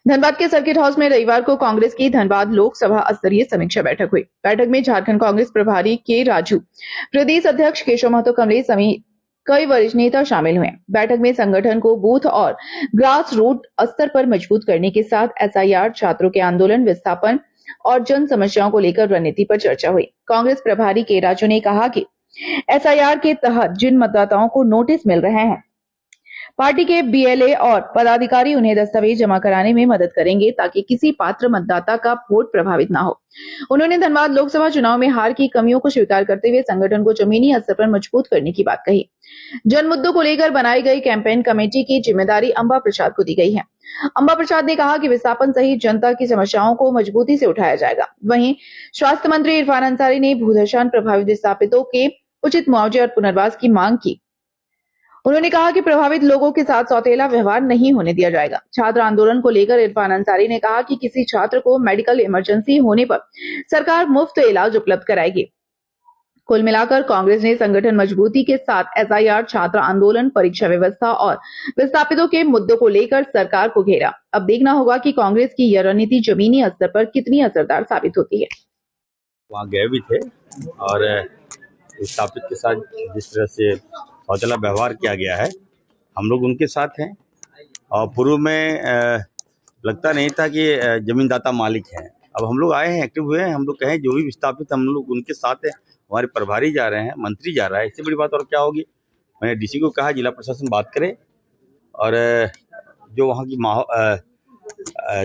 धनबाद के circuit house में रविवार को कांग्रेस की धनबाद लोकसभा स्तरीय समीक्षा बैठक हुई। बैठक में झारखंड कांग्रेस प्रभारी के राजू, प्रदेश अध्यक्ष केशव महतो कमलेश समेत कई वरिष्ठ नेता शामिल हुए। बैठक में संगठन को बूथ और ग्रास रूट स्तर पर मजबूत करने के साथ एसआईआर, छात्रों के आंदोलन, विस्थापन और जन समस्याओं को लेकर रणनीति पर चर्चा हुई। कांग्रेस प्रभारी के राजू ने कहा कि एसआईआर के तहत जिन मतदाताओं को नोटिस मिल रहे हैं, पार्टी के बीएलए और पदाधिकारी उन्हें दस्तावेज जमा कराने में मदद करेंगे ताकि किसी पात्र मतदाता का वोट प्रभावित न हो। उन्होंने धनबाद लोकसभा चुनाव में हार की कमियों को स्वीकार करते हुए संगठन को जमीनी स्तर पर मजबूत करने की बात कही। जन मुद्दों को लेकर बनाई गई कैंपेन कमेटी की जिम्मेदारी अंबा प्रसाद को दी गई है। अंबा प्रसाद ने कहा कि विस्थापन सहित जनता की समस्याओं को मजबूती से उठाया जाएगा। वहीं स्वास्थ्य मंत्री इरफान अंसारी ने भूदर्शन प्रभावित विस्थापितों के उचित मुआवजे और पुनर्वास की मांग की। उन्होंने कहा कि प्रभावित लोगों के साथ सौतेला व्यवहार नहीं होने दिया जाएगा। छात्र आंदोलन को लेकर इरफान अंसारी ने कहा कि किसी छात्र को मेडिकल इमरजेंसी होने पर सरकार मुफ्त इलाज उपलब्ध कराएगी। कुल मिलाकर कांग्रेस ने संगठन मजबूती के साथ एसआईआर, छात्र आंदोलन, परीक्षा व्यवस्था और विस्थापितों के मुद्दों को लेकर सरकार को घेरा। अब देखना होगा कि कांग्रेस की यह रणनीति जमीनी स्तर पर कितनी असरदार साबित होती है। वहाँ गए भी थे और विस्थापित के साथ जिस तरह से सौतेला व्यवहार किया गया है, हम लोग उनके साथ हैं। और पूर्व में लगता नहीं था कि जमीनदाता मालिक हैं। अब हम लोग आए हैं, एक्टिव हुए हैं। हम लोग कहें जो भी विस्थापित, हम लोग उनके साथ हैं। हमारे प्रभारी जा रहे हैं, मंत्री जा रहा है, इससे बड़ी बात और क्या होगी। मैंने डीसी को कहा जिला प्रशासन बात करे और जो वहाँ की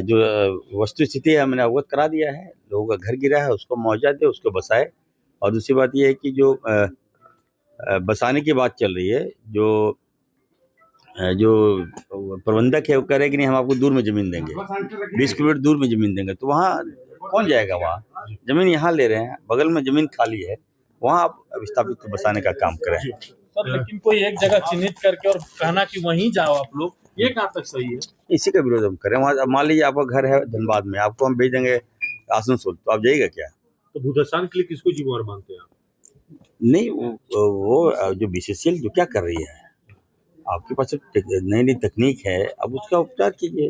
जो वस्तु स्थिति है मैंने अवगत करा दिया है। लोगों का घर गिरा है, उसको मुआवजा दे, उसको बसाए। और दूसरी बात ये है कि जो बसाने की बात चल रही है, जो प्रबंधक है वो कह रहे हैं कि नहीं हम आपको दूर में ज़मीन देंगे, 20 किलोमीटर दूर में ज़मीन देंगे। तो वहाँ कौन जाएगा? वहाँ ज़मीन यहाँ ले रहे हैं, बगल में ज़मीन खाली है, वहाँ आप विस्थापित को बसाने का काम करें। सर, लेकिन कोई एक जगह चिन्हित करके और कहना कि वहीं जाओ आप लोग, ये कहाँ तक सही है? इसी का विरोध हम करें। वहाँ मान लीजिए आपका घर है धनबाद में, आपको हम भेज देंगे आसनसोल, तो आप जाइएगा क्या? तो भूदर्शन के लिए किसको जिम्मेवार मानते हैं आप? नहीं, वो जो बीसीसीएल जो क्या कर रही है, आपके पास नई नई तकनीक है, अब उसका उपचार कीजिए।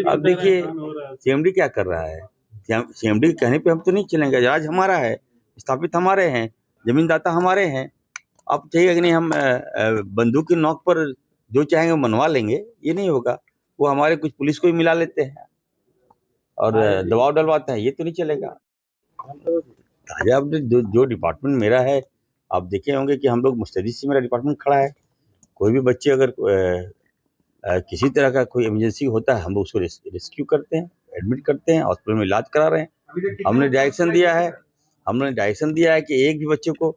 अब देखिए सीएमडी क्या कर रहा है। सीएमडी के कहने पे हम तो नहीं चलेंगे। आज हमारा है, स्थापित हमारे हैं, जमीनदाता हमारे हैं। आप चाहिए कि नहीं हम बंदूक की नोक पर जो चाहेंगे वो मनवा लेंगे, ये नहीं होगा। वो हमारे कुछ पुलिस को भी मिला लेते हैं और दबाव डलवाते हैं, ये तो नहीं चलेगा। ताजा अपने जो डिपार्टमेंट मेरा है, आप देखे होंगे कि हम लोग मुस्तैदी से मेरा डिपार्टमेंट खड़ा है। कोई भी बच्चे अगर किसी तरह का कोई इमरजेंसी होता है, हम लोग उसको रेस्क्यू करते हैं, एडमिट करते हैं, हॉस्पिटल में इलाज करा रहे हैं। हमने डायरेक्शन दिया है कि एक भी बच्चे को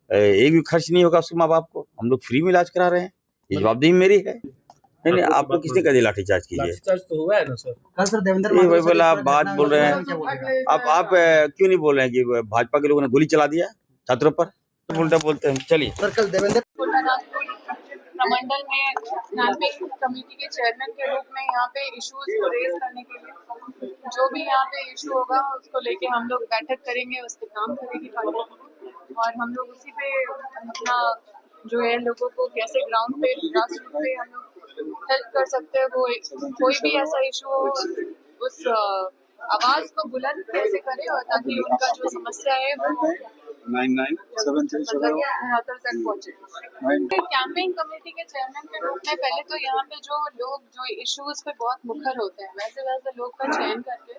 एक भी खर्च नहीं होगा उसके माँ बाप को, हम लोग फ्री में इलाज करा रहे हैं। ये जवाबदेही मेरी है। नहीं, आप लोग किसने कहा लाठीचार्ज कीजिए? लाठीचार्ज तो हुआ है ना सर? कल सर देवेंद्र वही बोला, आप बात बोल रहे हैं। आप क्यों नहीं बोल रहे हैं कि भाजपा के लोगों ने गोली चला दिया छात्रों पर? उल्टा बोलते हैं। चलिए सर, कल देवेंद्र प्रमंडल में कैंपेन कमेटी के चेयरमैन के रूप में यहाँ पे इश्यूज को रेज करने के लिए जो भी यहाँ पे इशू होगा उसको लेके हम लोग बैठक करेंगे, उस पर काम करेगी पार्टी और हम लोग उसी पे अपना जो है लोगों को कैसे ग्राउंड पे ग्रास रूट पे हम लोग हेल्प कर सकते हैं। वो कोई भी ऐसा इशू हो उस आवाज को बुलंद कैसे करे और ताकि उनका जो समस्या है वो 9973 तक पहुंचे। कैंपेन कमेटी के चेयरमैन के रूप में पहले तो यहाँ पे जो लोग जो इश्यूज पे बहुत मुखर होते हैं वैसे लोग का चयन करके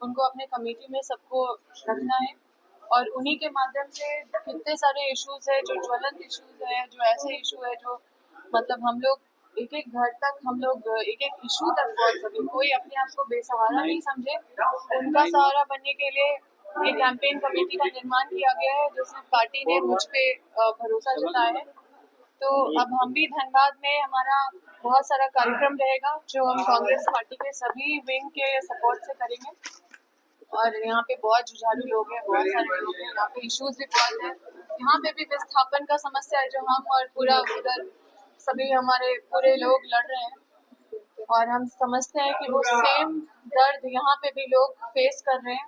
उनको अपने कमेटी में सबको रखना है और उन्हीं के माध्यम से कितने सारे इश्यूज है जो ज्वलंत इश्यूज है, जो ऐसे इशू है जो मतलब हम लोग एक एक घर तक हम लोग एक एक इशू तक पहुँच सके, कोई अपने आप को बेसहारा नहीं समझे, उनका सहारा बनने के लिए ये कैंपेन कमेटी का निर्माण किया गया है जिसमें पार्टी ने मुझ पे भरोसा जताया है। तो अब हम भी धनबाद में हमारा बहुत सारा कार्यक्रम रहेगा जो हम कांग्रेस पार्टी के सभी विंग के सपोर्ट से करेंगे और यहाँ पे बहुत जुझारू लोग हैं, बहुत सारे लोग हैं, यहाँ पे इश्यूज भी बहुत है। यहाँ पे भी विस्थापन का समस्या है जो हम और पूरा उधर सभी हमारे पूरे लोग लड़ रहे हैं और हम समझते हैं कि वो सेम दर्द यहाँ पे भी लोग फेस कर रहे हैं।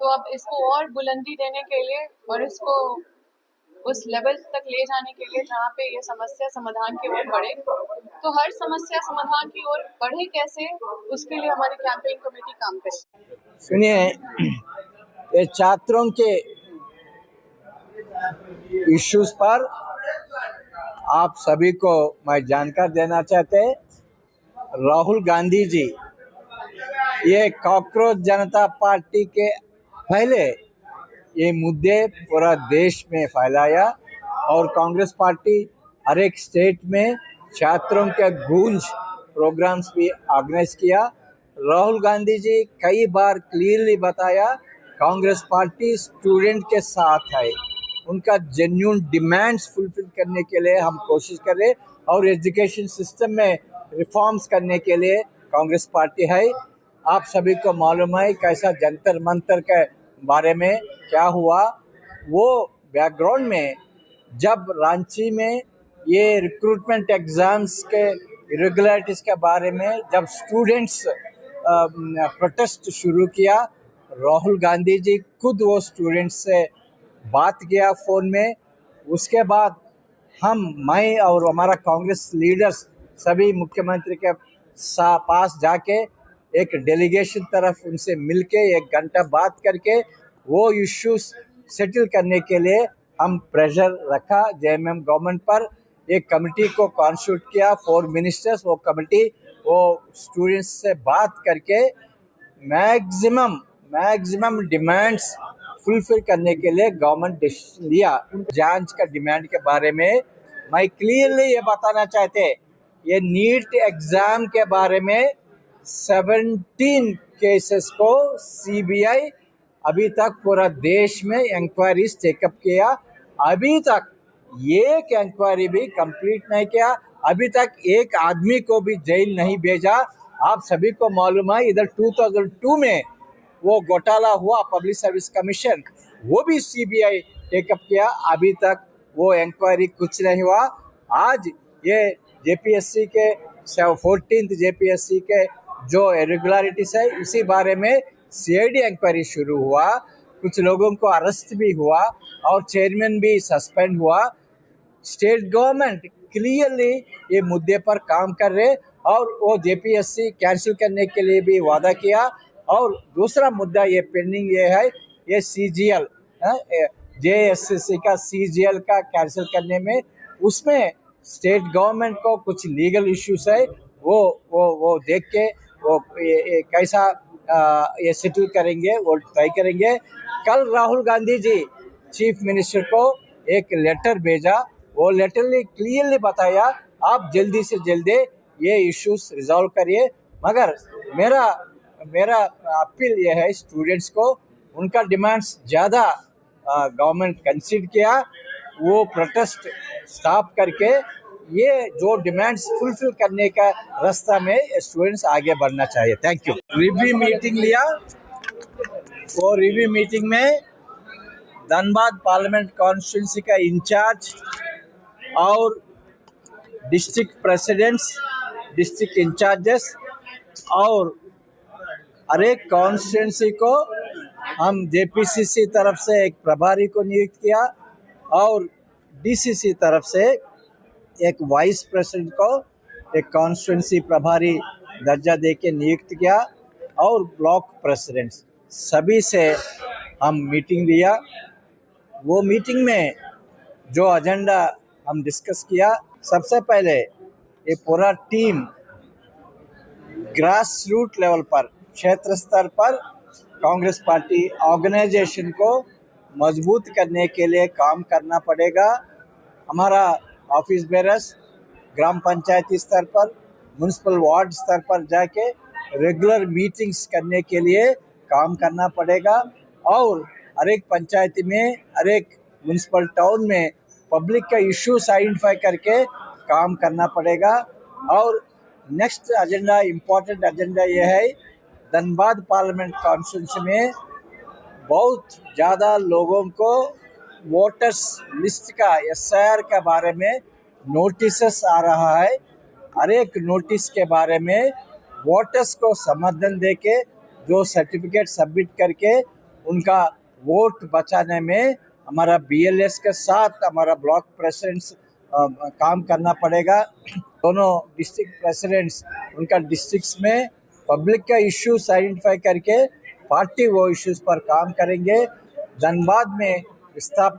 तो अब इसको और बुलंदी देने के लिए और इसको उस लेवल तक ले जाने के लिए जहाँ पे ये समस्या समाधान की ओर बढ़े, तो हर समस्या समाधान की ओर बढ़े कैसे, उसके लिए हमारी कैंपेन कमेटी काम करे। सुनिए, ये छात्रों के इश्यूज पर आप सभी को मैं जानकारी देना चाहते हैं। राहुल गांधी जी ये कॉकरोच जनता पार्टी के पहले ये मुद्दे पूरा देश में फैलाया और कांग्रेस पार्टी हर एक स्टेट में छात्रों के गूंज प्रोग्राम्स भी ऑर्गेनाइज किया। राहुल गांधी जी कई बार क्लियरली बताया कांग्रेस पार्टी स्टूडेंट के साथ है, उनका जेन्युइन डिमांड्स फुलफिल करने के लिए हम कोशिश कर रहे और एजुकेशन सिस्टम में रिफॉर्म्स करने के लिए कांग्रेस पार्टी है। आप सभी को मालूम है कैसा जंतर मंतर के बारे में क्या हुआ। वो बैकग्राउंड में जब रांची में ये रिक्रूटमेंट एग्जाम्स के इरेगुलरिटीज के बारे में जब स्टूडेंट्स प्रोटेस्ट शुरू किया, राहुल गांधी जी खुद वो स्टूडेंट्स से बात किया फ़ोन में। उसके बाद मैं और हमारा कांग्रेस लीडर्स सभी मुख्यमंत्री के पास जाके एक डेलीगेशन तरफ उनसे मिलके 1 घंटा बात करके वो इश्यूज सेटल करने के लिए हम प्रेशर रखा जेएमएम गवर्नमेंट पर। एक कमेटी को कॉन्स्टिट्यूट किया 4 मिनिस्टर्स। वो कमेटी वो स्टूडेंट्स से बात करके मैक्सिमम डिमांड्स फुलफिल करने के लिए गवर्नमेंट डिसीजन लिया। जांच का डिमांड के बारे में मैं क्लियरली ये बताना चाहते, ये नीट एग्जाम के बारे में 17 केसेस को सीबीआई अभी तक पूरा देश में इंक्वायरीज टेकअप किया। अभी तक एक इंक्वायरी भी कंप्लीट नहीं किया, अभी तक एक आदमी को भी जेल नहीं भेजा। आप सभी को मालूम है इधर 2002 में वो घोटाला हुआ पब्लिक सर्विस कमीशन, वो भी सीबीआई टेकअप किया, अभी तक वो इंक्वायरी कुछ नहीं हुआ। आज ये जेपीएससी के 14th जेपीएससी के जो इरेगुलरिटीज है उसी बारे में सीआईडी इंक्वायरी शुरू हुआ, कुछ लोगों को अरेस्ट भी हुआ और चेयरमैन भी सस्पेंड हुआ। स्टेट गवर्नमेंट क्लियरली ये मुद्दे पर काम कर रहे और वो जेपीएससी कैंसिल करने के लिए भी वादा किया। और दूसरा मुद्दा ये पेंडिंग ये है, ये सीजीएल जेएसएससी का सीजीएल का कैंसिल करने में उसमें स्टेट गवर्नमेंट को कुछ लीगल इश्यूज है, वो देख के वो ये कैसा ये सेटल करेंगे वो ट्राई करेंगे। कल राहुल गांधी जी चीफ मिनिस्टर को एक लेटर भेजा, वो लेटर ने क्लियरली बताया आप जल्दी से जल्दी ये इश्यूज रिजॉल्व करिए। मगर मेरा अपील ये है स्टूडेंट्स को, उनका डिमांड्स ज़्यादा गवर्नमेंट कंसीडर किया, वो प्रोटेस्ट स्टॉप करके ये जो डिमांड्स फुलफिल करने का रास्ता में स्टूडेंट्स आगे बढ़ना चाहिए। Thank you. रिव्यू मीटिंग लिया, वो रिव्यू मीटिंग में धनबाद पार्लियामेंट कॉन्स्टिट्यूंसी का इंचार्ज और डिस्ट्रिक्ट प्रेसिडेंट्स, डिस्ट्रिक्ट इंचार्जेस और हर एक कॉन्स्टिट्यूंसी को हम जेपीसीसी तरफ से एक प्रभारी को नियुक्त किया और डीसीसी तरफ से एक वाइस प्रेसिडेंट को एक कॉन्स्टिट्यूंसी प्रभारी दर्जा देके नियुक्त किया और ब्लॉक प्रेसिडेंट सभी से हम मीटिंग लिया। वो मीटिंग में जो एजेंडा हम डिस्कस किया, सबसे पहले ये पूरा टीम ग्रास रूट लेवल पर क्षेत्र स्तर पर कांग्रेस पार्टी ऑर्गेनाइजेशन को मजबूत करने के लिए काम करना पड़ेगा। हमारा ऑफिस बेरर्स ग्राम पंचायती स्तर पर, म्यूनसिपल वार्ड स्तर पर जाके रेगुलर मीटिंग्स करने के लिए काम करना पड़ेगा और हर एक पंचायती में, हर एक म्यूनसिपल टाउन में पब्लिक का इश्यूज आइडेंटिफाई करके काम करना पड़ेगा। और नेक्स्ट एजेंडा, इम्पोर्टेंट एजेंडा ये है, धनबाद पार्लियामेंट कॉन्स्टिट्यूंसी में बहुत ज़्यादा लोगों को वोटर्स लिस्ट का एसआईआर के बारे में नोटिस आ रहा है। हर एक नोटिस के बारे में वोटर्स को समर्थन देके जो सर्टिफिकेट सबमिट करके उनका वोट बचाने में हमारा बीएलएस के साथ हमारा ब्लॉक प्रेसिडेंट्स काम करना पड़ेगा। दोनों डिस्ट्रिक्ट प्रेसिडेंट्स उनका डिस्ट्रिक्ट्स में पब्लिक का इश्यूज आइडेंटिफाई करके पार्टी वो इश्यूज पर काम करेंगे। धनबाद में विस्थापित